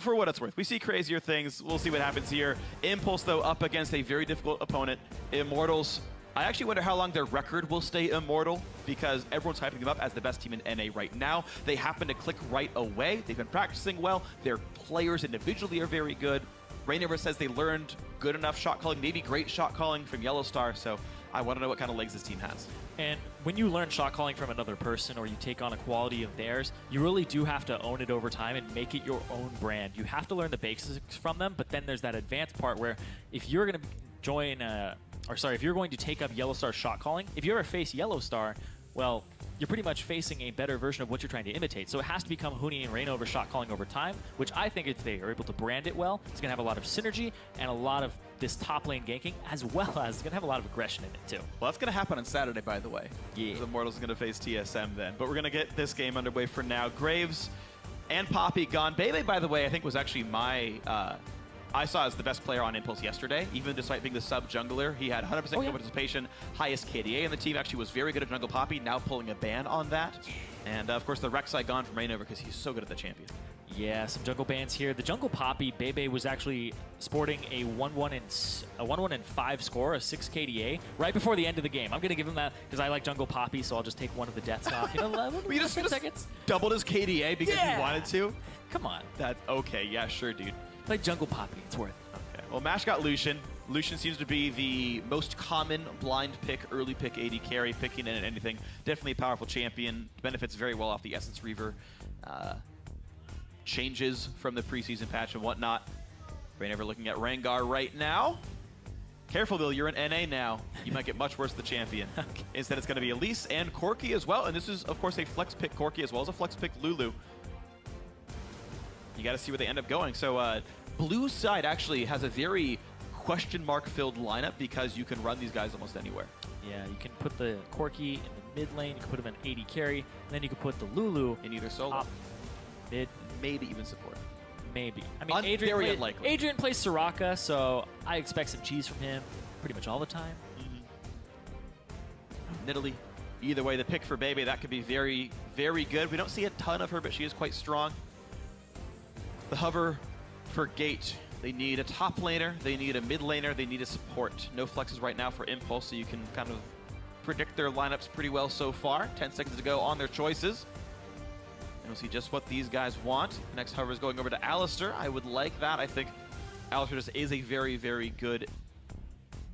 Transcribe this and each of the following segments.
for what it's worth. We see crazier things. We'll see what happens here. Impulse, though, up against a very difficult opponent. Immortals, I actually wonder how long their record will stay immortal, because everyone's hyping them up as the best team in NA right now. They happen to click right away. They've been practicing well. Their players individually are very good. Rainover says they learned good enough shot calling, maybe great shot calling from Yellowstar, so I want to know what kind of legs this team has. And when you learn shot calling from another person or you take on a quality of theirs, you really do have to own it over time and make it your own brand. You have to learn the basics from them, but then there's that advanced part where if you're going to join, if you're going to take up Yellowstar shot calling, if you ever face Yellowstar, well, you're pretty much facing a better version of what you're trying to imitate. So it has to become Huni and Rainover shot calling over time, which I think if they are able to brand it well, it's going to have a lot of synergy and a lot of this top lane ganking, as well as it's going to have a lot of aggression in it too. Well, that's going to happen on Saturday, by the way. Yeah. The Immortals are going to face TSM then. But we're going to get this game underway for now. Graves and Poppy gone. Bebe, by the way, I think was actually my... I saw as the best player on Impulse yesterday, even despite being the sub-jungler. He had 100% participation, highest KDA in the team, actually was very good at Jungle Poppy, now pulling a ban on that. And of course the Rek'Sai gone from Rainover because he's so good at the champion. Yeah, some jungle bans here. The Jungle Poppy, Bebe was actually sporting a 1-1 and 5 score, a 6 KDA, right before the end of the game. I'm going to give him that because I like Jungle Poppy, so I'll just take one of the deaths off. You know, you just doubled his KDA because he wanted to? Come on. That's okay, yeah, sure, dude. Play Jungle Poppy, it's worth it. Okay, well, Mash got Lucian. Lucian seems to be the most common blind pick, early pick AD carry, picking in anything. Definitely a powerful champion. Benefits very well off the Essence Reaver. Changes from the preseason patch and whatnot. Rainover looking at Rengar right now. Careful, though, you're in NA now. You might get much worse the champion. Okay. Instead, it's going to be Elise and Corki as well. And this is, of course, a flex pick Corki as well as a flex pick Lulu. You got to see where they end up going. So blue side actually has a very question mark filled lineup because you can run these guys almost anywhere. Yeah, you can put the Corki in the mid lane, you can put him in AD carry, and then you can put the Lulu in either solo, top, mid, maybe even support. Maybe. I mean, Adrian plays Soraka, so I expect some cheese from him pretty much all the time. Nidalee. Either way, the pick for Bebe, that could be very, very good. We don't see a ton of her, but she is quite strong. The hover for Gate. They need a top laner, they need a mid laner, they need a support. No flexes right now for Impulse, so you can kind of predict their lineups pretty well so far. 10 seconds to go on their choices. And we'll see just what these guys want. The next hover is going over to Alistair. I would like that. I think Alistair just is a very, very good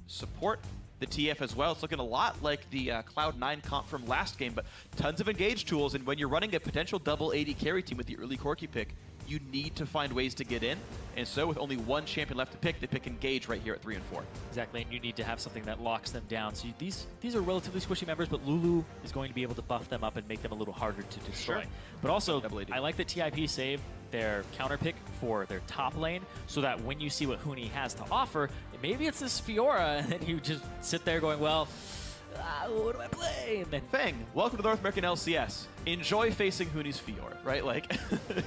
support. The TF as well. It's looking a lot like the Cloud9 comp from last game, but tons of engage tools. And when you're running a potential double AD carry team with the early Corki pick, you need to find ways to get in. And so with only one champion left to pick, they pick Engage right here at 3 and 4. Exactly, and you need to have something that locks them down. So these are relatively squishy members, but Lulu is going to be able to buff them up and make them a little harder to destroy. Sure. But also, I like that TIP saved their counter pick for their top lane, so that when you see what Huni has to offer, maybe it's this Fiora, and then you just sit there going, well, what do I play? And then Feng, welcome to North American LCS. Enjoy facing Huni's Fiora, right? Like,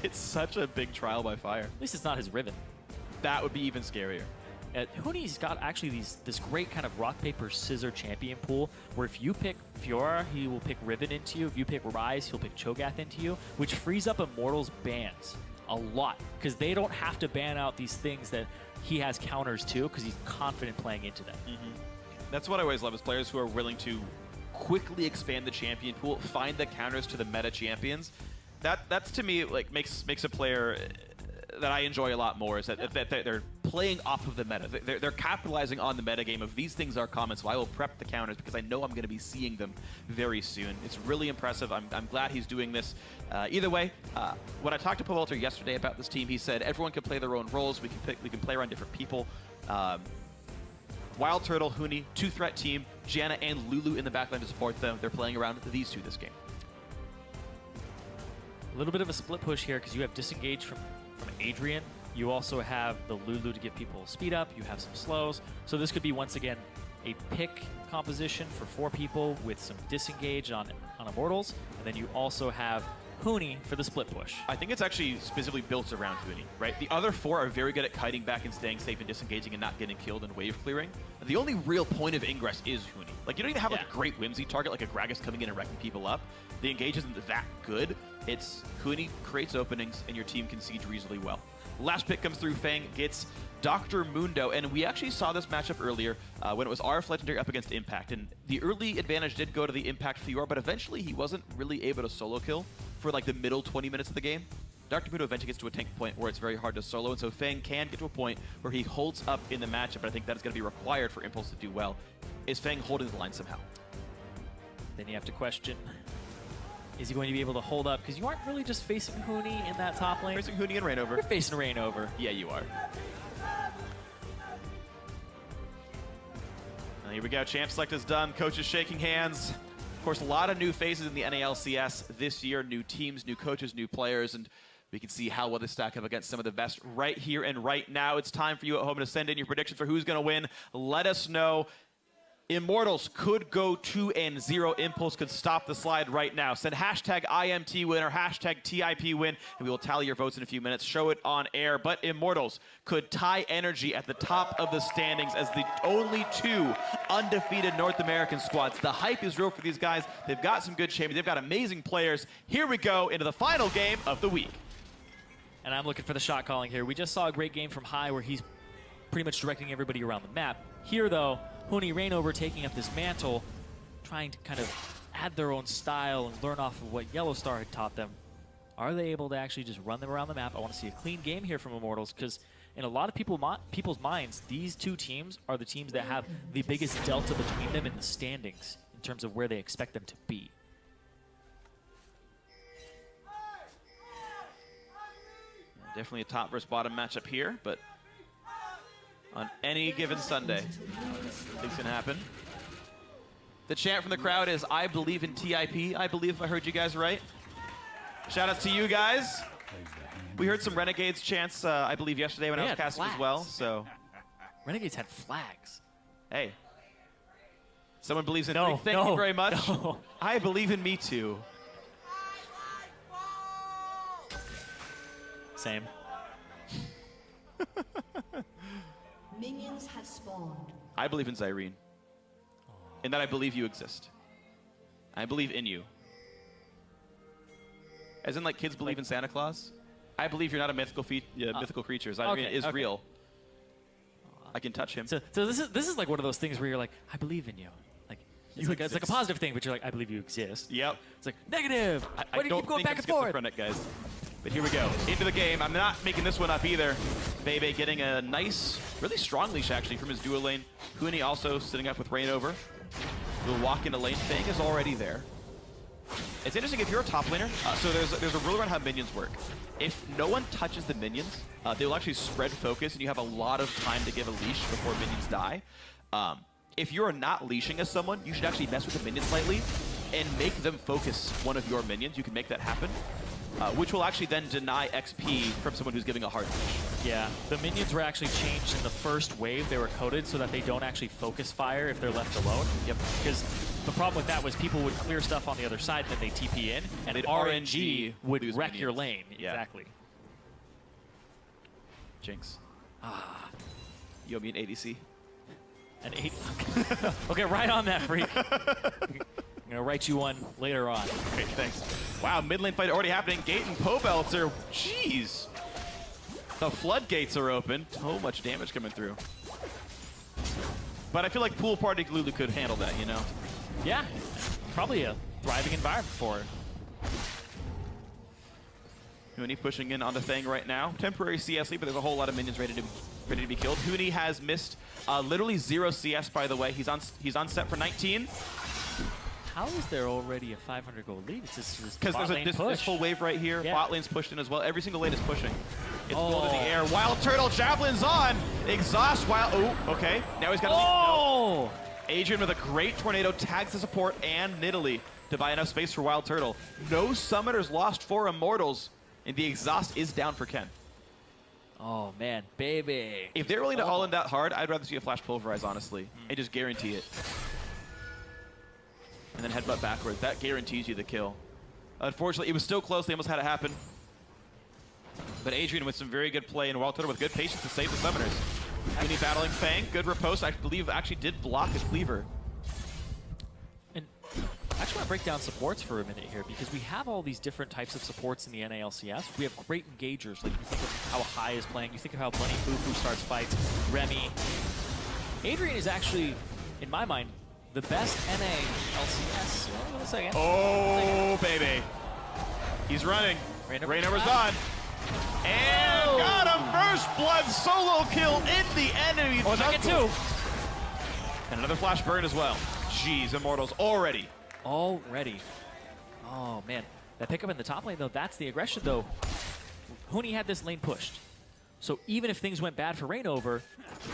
it's such a big trial by fire. At least it's not his Riven. That would be even scarier. Huni's got actually this great kind of rock, paper, scissor champion pool where if you pick Fiora, he will pick Riven into you. If you pick Ryze, he'll pick Cho'Gath into you, which frees up Immortals bans a lot because they don't have to ban out these things that he has counters to because he's confident playing into them. That's what I always love is players who are willing to quickly expand the champion pool, find the counters to the meta champions. That's to me like makes a player that I enjoy a lot more is that they're playing off of the meta. They're capitalizing on the meta game of these things are common, so I will prep the counters because I know I'm going to be seeing them very soon. It's really impressive. I'm glad he's doing this. Either way, when I talked to Pavelter yesterday about this team, he said everyone can play their own roles. We can play around different people. Wild Turtle, Huni, 2-threat team, Janna and Lulu in the backline to support them. They're playing around these two this game. A little bit of a split push here because you have disengage from Adrian. You also have the Lulu to give people speed up. You have some slows. So this could be, once again, a pick composition for 4 people with some disengage on Immortals. And then you also have Huni for the split push. I think it's actually specifically built around Huni, right? The other 4 are very good at kiting back and staying safe and disengaging and not getting killed and wave clearing. The only real point of ingress is Huni. Like, you don't even have like a great whimsy target like a Gragas coming in and wrecking people up. The engage isn't that good. It's Huni creates openings and your team can siege reasonably well. Last pick comes through, Fang gets Dr. Mundo, and we actually saw this matchup earlier when it was RF Legendary up against Impact, and the early advantage did go to the Impact Fiora, but eventually he wasn't really able to solo kill for like the middle 20 minutes of the game. Dr. Mundo eventually gets to a tank point where it's very hard to solo, and so Fang can get to a point where he holds up in the matchup, but I think that is going to be required for Impulse to do well. Is Fang holding the line somehow? Then you have to question, is he going to be able to hold up? Because you aren't really just facing Huni in that top lane. Facing Huni and Rainover. You're facing Rainover. Yeah, you are. Here we go, Champ Select is done, coaches shaking hands. Of course, a lot of new faces in the NALCS this year, new teams, new coaches, new players, and we can see how well they stack up against some of the best right here and right now. It's time for you at home to send in your predictions for who's gonna win. Let us know. Immortals could go 2-0. Impulse could stop the slide right now. Send hashtag IMT win or hashtag TIP win, and we will tally your votes in a few minutes. Show it on air. But Immortals could tie Energy at the top of the standings as the only 2 undefeated North American squads. The hype is real for these guys. They've got some good champions. They've got amazing players. Here we go into the final game of the week. And I'm looking for the shot calling here. We just saw a great game from High where he's pretty much directing everybody around the map. Here, though, Huni Rainover taking up this mantle, trying to kind of add their own style and learn off of what Yellowstar had taught them. Are they able to actually just run them around the map? I want to see a clean game here from Immortals, because in a lot of people's minds, these 2 teams are the teams that have the biggest delta between them in the standings in terms of where they expect them to be. Definitely a top versus bottom matchup here, but on any given Sunday, things can happen. The chant from the crowd is, I believe in TIP. I believe if I heard you guys right. Shout out to you guys. We heard some Renegades chants, I believe, yesterday when I was casting as well. So, Renegades had flags. Hey, someone believes in me. Thank you very much. No. I believe in me too. Same. Minions have spawned. I believe in Zyrene. And that I believe you exist. I believe in you. As in, like, kids believe in Santa Claus. I believe you're not a mythical mythical creature. Zyrene is real. I can touch him. So this is like one of those things where you're like, I believe in you. Like it's like a positive thing, but you're like, I believe you exist. Yep. It's like negative. Why do you keep going back and forth? Schizophrenic, guys. But here we go, into the game. I'm not making this one up either. Bebe getting a nice, really strong leash actually from his duo lane. Huni also sitting up with Rainover. We'll walk into lane. Fang is already there. It's interesting if you're a top laner. So there's a rule around how minions work. If no one touches the minions, they will actually spread focus, and you have a lot of time to give a leash before minions die. If you're not leashing as someone, you should actually mess with the minions slightly and make them focus one of your minions. You can make that happen. Which will actually then deny XP from someone who's giving a hard leash. Yeah, the minions were actually changed in the first wave. They were coded so that they don't actually focus fire if they're left alone. Yep. Because the problem with that was people would clear stuff on the other side, then they TP in, and RNG would wreck minions. your lane. Yeah. Exactly. Jinx. You owe me an ADC. An 8. Okay, right on that, freak. I'm gonna write you one later on. Great, thanks. Wow, mid lane fight already happening. Gate and Pobelter, jeez. The floodgates are open. So much damage coming through. But I feel like Pool Party Lulu could handle that, you know? Yeah, probably a thriving environment for her. Huni pushing in onto Fang right now. Temporary CS lead, but there's a whole lot of minions ready to be killed. Huni has missed literally 0 CS, by the way. He's on set for 19. How is there already a 500 gold lead? It's just because there's this full wave right here. Yeah. Bot lane's pushed in as well. Every single lane is pushing. It's gold in the air. Wild Turtle, Javelin's on. Exhaust Wild. Oh, okay. Now he's got Oh! No. Adrian with a great tornado tags the support and Nidalee to buy enough space for Wild Turtle. No summoners lost for Immortals, and the exhaust is down for Ken. Oh man, baby. If they're willing to all in that hard, I'd rather see a Flash Pulverize, honestly, and just guarantee it. And then headbutt backwards. That guarantees you the kill. Unfortunately, it was still close. They almost had it happen. But Adrian with some very good play, and Wild Turtle with good patience to save the summoners. Huni battling Fang. Good riposte. I believe actually did block his cleaver. And actually, actually want to break down supports for a minute here because we have all these different types of supports in the NALCS. We have great engagers. Like you think of how Hai is playing, you think of how Bunny Fufu starts fights, Remy. Adrian is actually, in my mind, the best NALCS. Hold on a second. Oh, baby. He's running. Rainover's on. And got him! First blood solo kill in the enemy. Oh, second two. And another flash burn as well. Jeez, Immortals already. Already. Oh, man. That pickup in the top lane, though, that's the aggression, though. Huni had this lane pushed. So even if things went bad for Rainover,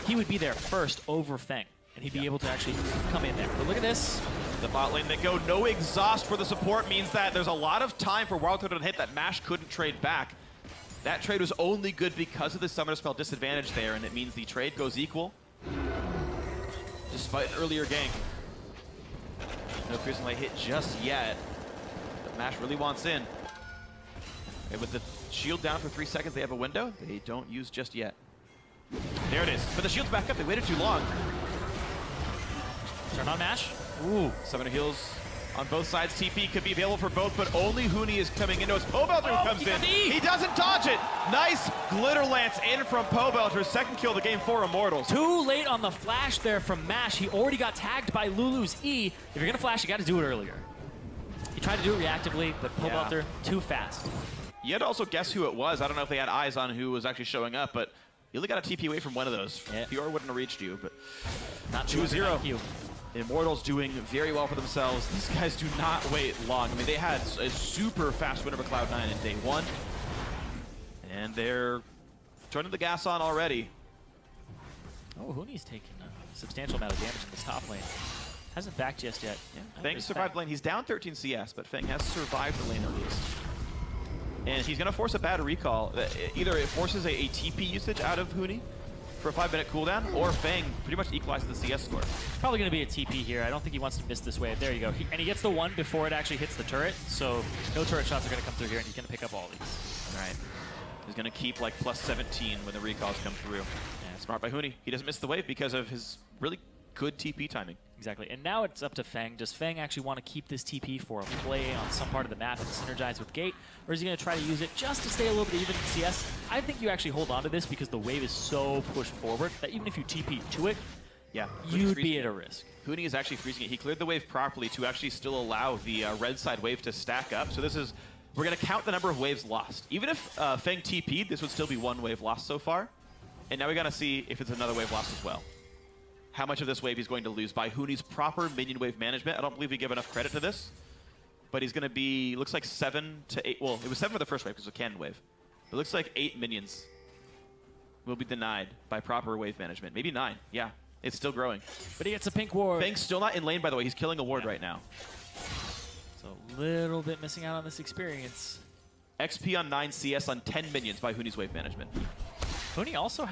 he would be there first over Feng. And he'd be able to actually come in there. But look at this. The bot lane, they go no exhaust for the support means that there's a lot of time for Wild Thread to hit that Mash couldn't trade back. That trade was only good because of the Summoner Spell disadvantage there, and it means the trade goes equal. Despite an earlier gank. No piercing light hit just yet. But Mash really wants in. And with the shield down for 3 seconds, they have a window. They don't use just yet. There it is. But the shield's back up. They waited too long. Turn on Mash. Ooh. Summoner heals on both sides. TP could be available for both, but only Huni is coming into us. Pobelter who comes in. He doesn't dodge it. Nice glitter lance in from Pobelter. Second kill of the game for Immortals. Too late on the flash there from Mash. He already got tagged by Lulu's E. If you're going to flash, you got to do it earlier. He tried to do it reactively, but Pobelter too fast. You had to also guess who it was. I don't know if they had eyes on who was actually showing up, but you only got a TP away from one of those. Yeah. PR wouldn't have reached you, but Not 2-0. Immortals doing very well for themselves. These guys do not wait long. I mean, they had a super fast win over Cloud9 in day one. And they're turning the gas on already. Oh, Huni's taking a substantial amount of damage in this top lane. Hasn't backed just yet. Yeah, Feng survived the lane. He's down 13 CS, but Feng has survived the lane at least. And he's going to force a bad recall. Either it forces a TP usage out of Huni for a 5-minute cooldown, or Feng pretty much equalizes the CS score. Probably going to be a TP here. I don't think he wants to miss this wave. There you go. And he gets the one before it actually hits the turret, so no turret shots are going to come through here, and he's going to pick up all these. All right. He's going to keep like plus 17 when the recalls come through. Yeah, smart by Huni. He doesn't miss the wave because of his really good TP timing. Exactly. And now it's up to Feng. Does Feng actually want to keep this TP for a play on some part of the map and synergize with Gate? Or is he going to try to use it just to stay a little bit even in CS? I think you actually hold on to this because the wave is so pushed forward that even if you TP to it, you'd be at a risk. Huni is actually freezing it. He cleared the wave properly to actually still allow the red side wave to stack up. So this is, we're going to count the number of waves lost. Even if Feng TP'd, this would still be one wave lost so far. And now we got to see if it's another wave lost as well. How much of this wave he's going to lose by Huni's proper minion wave management. I don't believe we give enough credit to this. But he's going to be, looks like 7 to 8. Well, it was 7 for the first wave because it was a cannon wave. It looks like 8 minions will be denied by proper wave management. Maybe 9. Yeah, it's still growing. But he gets a pink ward. Feng's still not in lane, by the way. He's killing a ward right now. So a little bit missing out on this experience. XP on 9, CS on 10 minions by Huni's wave management. Huni also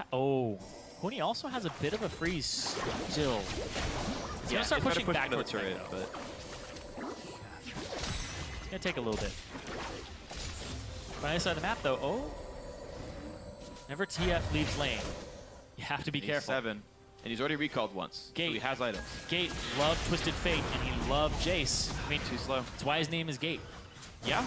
Huni also has a bit of a freeze still. He's going to start pushing back towards the turret, but it's going to take a little bit. Right side of the map, though. Whenever TF leaves lane, you have to be careful. 7, and he's already recalled once. Gate. So he has items. Gate loved Twisted Fate, and he loved Jace. I mean, too slow. That's why his name is Gate. Yeah.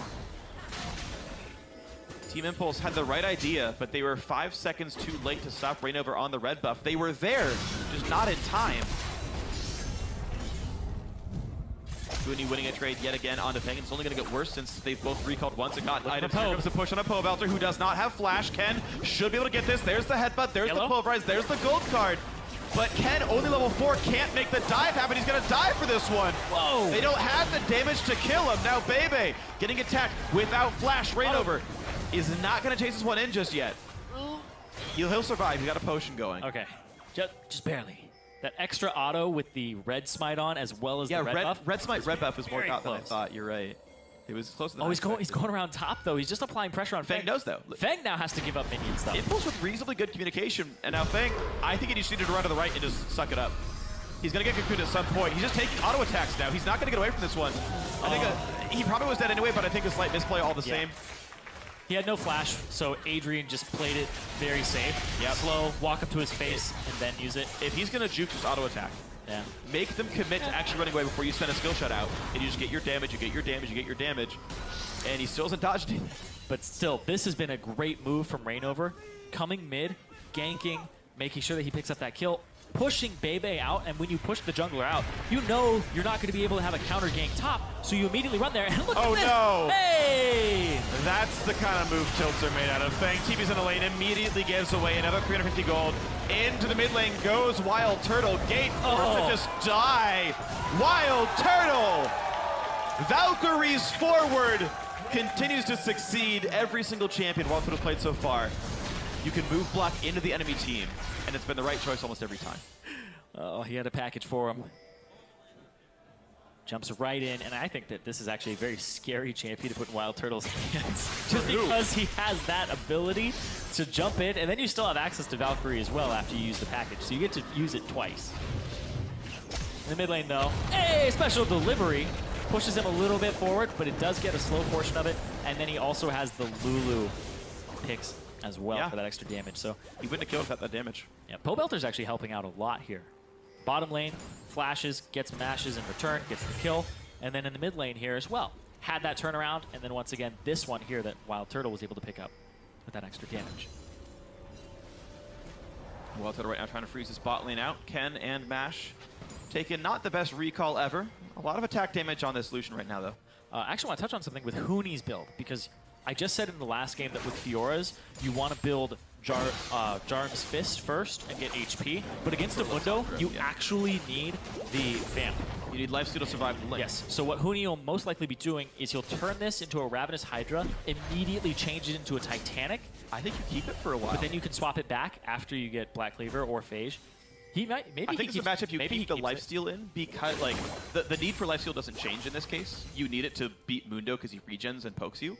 Team Impulse had the right idea, but they were 5 seconds too late to stop Rainover on the red buff. They were there, just not in time. Huni winning a trade yet again onto Feng. It's only going to get worse since they've both recalled once and got items. Here comes the push on a Pobelter who does not have flash. Ken should be able to get this. There's the headbutt, there's the pulverize, there's the gold card. But Ken, only level 4, can't make the dive happen. He's going to die for this one. Whoa. They don't have the damage to kill him. Now Bebe getting attacked without flash. Rainover is not going to chase this one in just yet. He'll survive. He's got a potion going. Okay. Just barely. That extra auto with the red smite on as well as the red buff. Red smite, red buff is more caught than I thought. You're right. It was closer than he's going around top, though. He's just applying pressure on Feng. Feng knows, though. Feng now has to give up minion stuff. Impulse with reasonably good communication, and now Feng, I think he just needed to run to the right and just suck it up. He's going to get cocooned at some point. He's just taking auto attacks now. He's not going to get away from this one. I think he probably was dead anyway, but I think a slight misplay all the same. He had no flash, so Adrian just played it very safe. Slow, walk up to his face, and then use it. If he's going to juke, just auto attack. Yeah. Make them commit to actually running away before you send a skill shot out, and you just get your damage, you get your damage, you get your damage, and he still hasn't dodged anything. But still, this has been a great move from Reignover. Coming mid, ganking, making sure that he picks up that kill, pushing Bebe out, and when you push the jungler out, you know you're not going to be able to have a counter gank top, so you immediately run there, and look at this! Oh no! Hey! That's the kind of move tilts are made out of. Fang TP's in the lane, immediately gives away another 350 gold. Into the mid lane goes Wild Turtle. Gate forced to just die. Wild Turtle! Valkyrie's forward continues to succeed every single champion Wild Turtle's played so far. You can move block into the enemy team, and it's been the right choice almost every time. Oh, he had a package for him. Jumps right in, and I think that this is actually a very scary champion to put in Wild Turtle's hands. Just because he has that ability to jump in, and then you still have access to Valkyrie as well after you use the package, so you get to use it twice. In the mid lane, though, hey, special delivery. Pushes him a little bit forward, but it does get a slow portion of it, and then he also has the Lulu picks as well for that extra damage. So he wouldn't have killed without that damage. Yeah, Pobelter's actually helping out a lot here. Bottom lane, flashes, gets mashes in return, gets the kill, and then in the mid lane here as well. Had that turnaround, and then once again, this one here that Wild Turtle was able to pick up with that extra damage. Wild Turtle right now trying to freeze his bot lane out. Ken and Mash taking not the best recall ever. A lot of attack damage on this Lucian right now, though. I actually want to touch on something with Hooney's build, because I just said in the last game that with Fiora's, you want to build Jarm's Fist first and get HP, but against the Mundo, you actually need the Vamp. You need lifesteal to survive the lane. Yes, so what Hooney will most likely be doing is he'll turn this into a Ravenous Hydra, immediately change it into a Titanic. I think you keep it for a while. But then you can swap it back after you get Black Cleaver or Phage. He might, maybe I think it's a matchup you keep the lifesteal in, because like the need for lifesteal doesn't change in this case. You need it to beat Mundo because he regens and pokes you.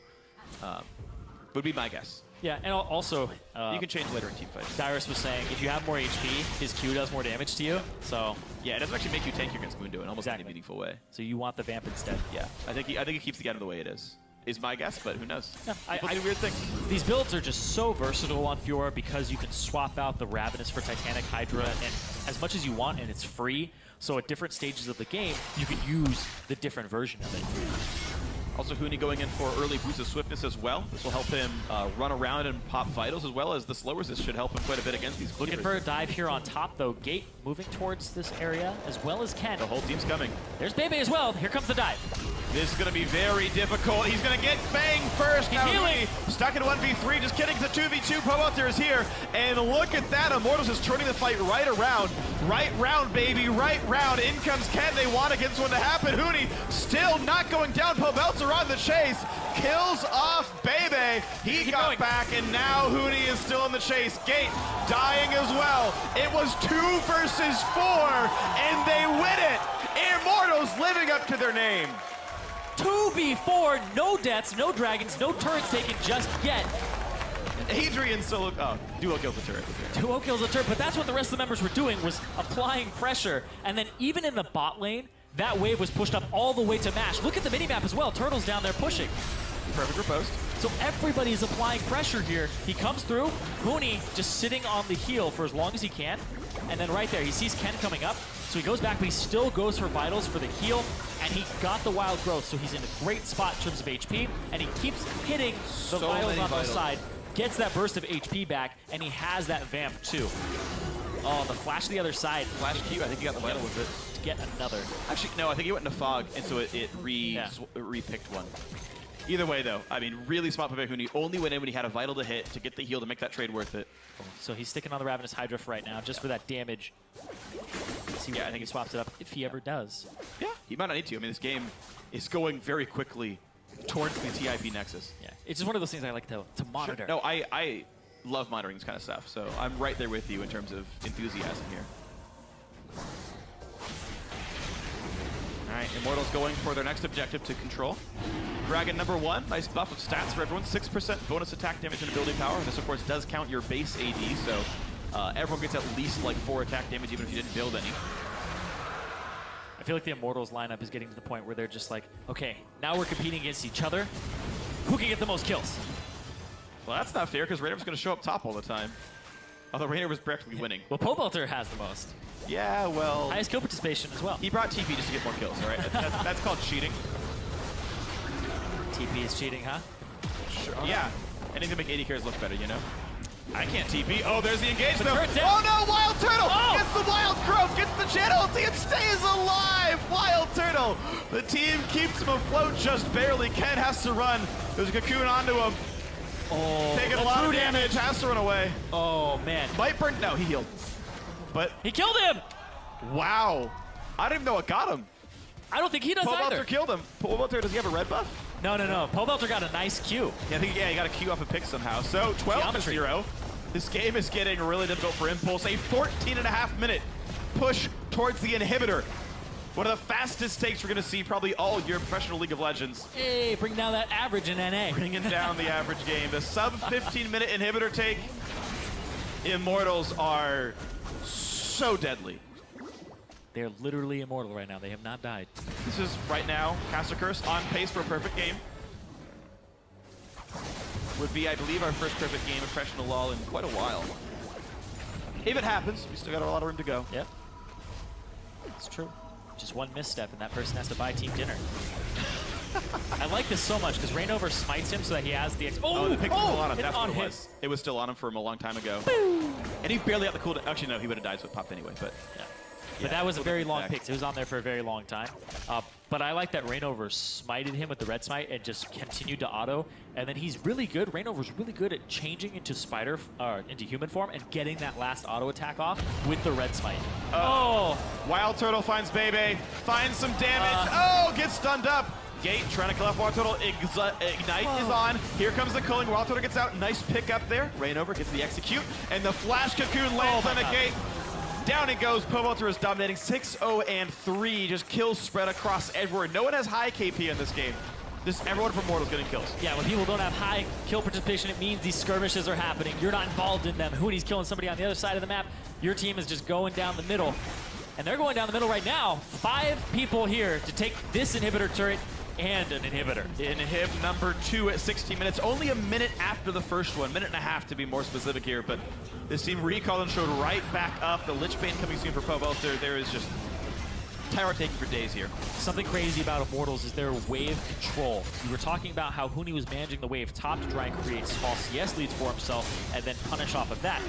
Would be my guess. Yeah, and also you can change later in team fights. Cyrus was saying if you have more HP, his Q does more damage to you. So yeah, it doesn't actually make you tankier against Mundo in almost any meaningful way. So you want the Vamp instead. Yeah, I think he keeps the game the way it is my guess, but who knows? Yeah, I do weird things. These builds are just so versatile on Fiora because you can swap out the Ravenous for Titanic Hydra and as much as you want, and it's free. So at different stages of the game, you can use the different version of it. Also, Hooney going in for early boost of swiftness as well. This will help him run around and pop vitals, as well as the slow resist should help him quite a bit against these Looking for a dive here on top, though. Gate moving towards this area, as well as Ken. The whole team's coming. There's Bebe as well. Here comes the dive. This is going to be very difficult. He's going to get Fang first. He's healing. Stuck in 1v3. Just kidding. The 2v2. Pobelter is here. And look at that. Immortals is turning the fight right around. Right round, baby. Right round. In comes Ken. They want to get this one to happen. Hooney still not going down. Pobelter on the chase. Kills off Bebe. He got back, and now Hooney is still in the chase. Gate dying as well. It was 2 versus 4, and they win it. Immortals living up to their name. 2v4, no deaths, no dragons, no turrets taken just yet. Adrian solo, duo kills the turret. Duo kills the turret, but that's what the rest of the members were doing, was applying pressure. And then even in the bot lane, that wave was pushed up all the way to Mash. Look at the minimap as well. Turtle's down there pushing. Perfect riposte. So everybody's applying pressure here. He comes through. Hooney just sitting on the heel for as long as he can. And then right there, he sees Ken coming up. So he goes back, but he still goes for vitals for the heal. And he got the wild growth, so he's in a great spot in terms of HP. And he keeps hitting the vitals on the side. Gets that burst of HP back, and he has that vamp too. Oh, the flash to the other side. Flash Q, I think he got the vital with it. To get another. Actually, no, I think he went into fog, and so it re-picked one. Either way, though, I mean, really smart play by Hooney. Only went in when he had a vital to hit to get the heal to make that trade worth it. So he's sticking on the Ravenous Hydra for right now, just for that damage. See, I think he swaps it up if he ever does. Yeah, he might not need to. I mean, this game is going very quickly towards the TIP Nexus. Yeah, it's just one of those things I like to monitor. Sure. No, I love monitoring this kind of stuff, so I'm right there with you in terms of enthusiasm here. All right, Immortals going for their next objective to control. Dragon number 1, nice buff of stats for everyone. 6% bonus attack damage and ability power. This, of course, does count your base AD, so everyone gets at least like 4 attack damage, even if you didn't build any. I feel like the Immortals lineup is getting to the point where they're just like, okay, now we're competing against each other. Who can get the most kills? Well, that's not fair, because Raider's going to show up top all the time. Although Rainer was practically winning. Well, Pobelter has the most. Yeah, well... Highest kill participation as well. He brought TP just to get more kills, all right? That's called cheating. TP is cheating, huh? Sure. Yeah. Anything to make 80 carries look better, you know? I can't TP. Oh, there's the engagement. The Oh no, Wild Turtle! Oh! Gets the Wild Growth, gets the channel ulti, and stays alive! Wild Turtle! The team keeps him afloat just barely. Ken has to run. There's a cocoon onto him. Oh, Taking a lot of damage, has to run away. Oh, man. Might burn, no, he healed. But, He killed him! wow. I don't even know what got him. I don't think he does either. Pobelter killed him. Pobelter, does he have a red buff? No. Pobelter got a nice Q. Yeah, I think, he got a Q off a pick somehow. So, 12-0. This game is getting really difficult for Impulse. A 14.5-minute push towards the inhibitor. One of the fastest takes we're going to see probably all year in professional League of Legends. Hey, bring down that average in NA. Bringing down the average game. The sub 15-minute inhibitor take. Immortals are so deadly. They're literally immortal right now. They have not died. This is right now, Caster Curse on pace for a perfect game. Would be, I believe, our first perfect game of professional LoL in quite a while. If it happens, we still got a lot of room to go. Yep. It's true. Just one misstep and that person has to buy team dinner. I like this so much because Rainover smites him so that he has the... The pick was still on him. it's That's on what it him. was. It was still on him from a long time ago. And he barely got the cooldown. Actually, no, he would have died, so it popped anyway. But Yeah. But that was a very long pick. It was on there for a very long time. But I like that Rainover smited him with the red smite and just continued to auto. And then he's really good. Rainover's really good at changing into into human form and getting that last auto attack off with the red smite. Wild Turtle finds Bebe, finds some damage. Gets stunned up. Gate trying to kill off Wild Turtle. Ignite is on. Here comes the culling. Wild Turtle gets out. Nice pick up there. Rainover gets the execute. And the flash cocoon lands on the gate. Down it goes. Pobelter is dominating 6-0-3. Just kills spread across everywhere. No one has high KP in this game. Just everyone from Mortal's getting kills. Yeah, when people don't have high kill participation, it means these skirmishes are happening. You're not involved in them. Hooney's killing somebody on the other side of the map. Your team is just going down the middle. And they're going down the middle right now. 5 people here to take this inhibitor turret and an inhibitor. Inhib number 2 at 16 minutes. Only a minute after the first one. Minute and a half to be more specific here. But this team recalled and showed right back up. The Lich Bane coming soon for Pobelter. There is just tower taking for days here. Something crazy about Immortals is their wave control. We were talking about how Hooney was managing the wave top to try and create small CS leads for himself and then punish off of that.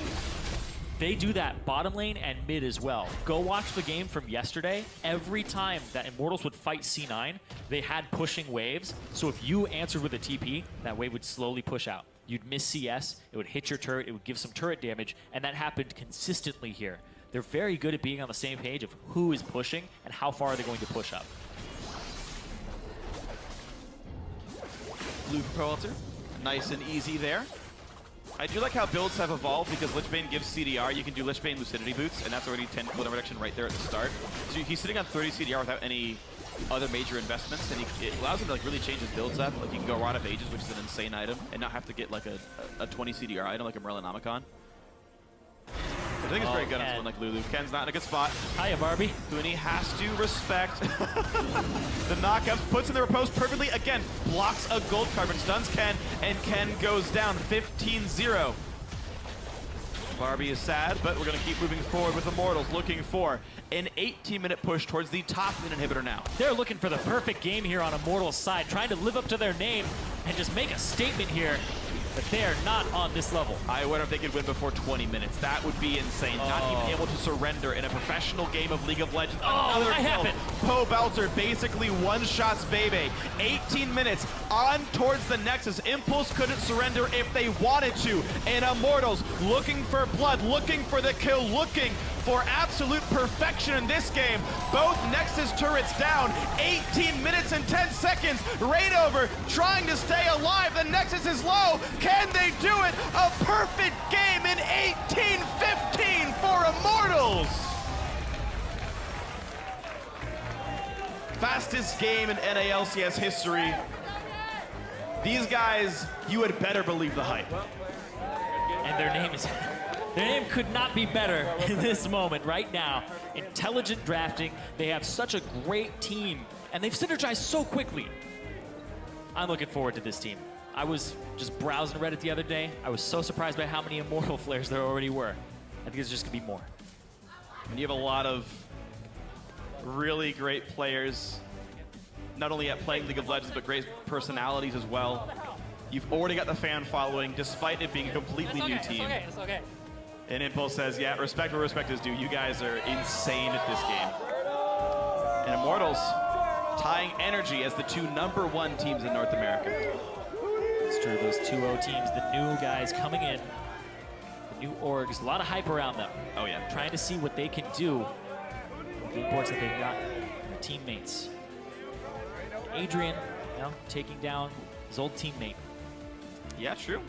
They do that bottom lane and mid as well. Go watch the game from yesterday. Every time that Immortals would fight C9, they had pushing waves. So if you answered with a TP, that wave would slowly push out. You'd miss CS, it would hit your turret, it would give some turret damage, and that happened consistently here. They're very good at being on the same page of who is pushing and how far are they going to push up. Blue for Pobelter. Nice and easy there. I do like how builds have evolved because Lich Bane gives CDR. You can do Lich Bane Lucidity Boots, and that's already 10 cooldown reduction right there at the start. So he's sitting on 30 CDR without any other major investments, and it allows him to like really change his builds up. Like you can go Rod of Ages, which is an insane item, and not have to get like a 20 CDR item like a Merlinomicon. I think it's very good on someone like Lulu. Ken's not in a good spot. Hiya, Barbie. Hooney has to respect the knockups, puts in the riposte perfectly. Again, blocks a gold carbon, stuns Ken, and Ken goes down 15-0. Barbie is sad, but we're going to keep moving forward with Immortals, looking for an 18-minute push towards the top lane inhibitor now. They're looking for the perfect game here on Immortals' side, trying to live up to their name and just make a statement here. But they're not on this level. I wonder if they could win before 20 minutes. That would be insane. Not even able to surrender in a professional game of League of Legends. Another that happened. Pobelter basically one-shots Bebe. 18 minutes on towards the Nexus. Impulse couldn't surrender if they wanted to. And Immortals looking for blood, looking for the kill, looking for absolute perfection in this game. Both Nexus turrets down. 18 minutes and 10 seconds. Rainover trying to stay alive. The Nexus is low. Can they do it? A perfect game in 18-15 for Immortals. Fastest game in NA LCS history. These guys, you had better believe the hype. And their name could not be better in this moment right now. Intelligent drafting. They have such a great team, and they've synergized so quickly. I'm looking forward to this team. I was just browsing Reddit the other day. I was so surprised by how many Immortal flares there already were. I think there's just gonna be more. And you have a lot of really great players, not only at playing League of Legends, but great personalities as well. You've already got the fan following, despite it being a completely new team. It's okay. And Impulse says, yeah, respect where respect is due. You guys are insane at this game. And Immortals tying energy as the two #1 teams in North America. It's true, those 2-0 teams, the new guys coming in, the new orgs, a lot of hype around them. Oh yeah. Trying to see what they can do with the imports that they've got, their teammates. Adrian, taking down his old teammate. Yeah, true.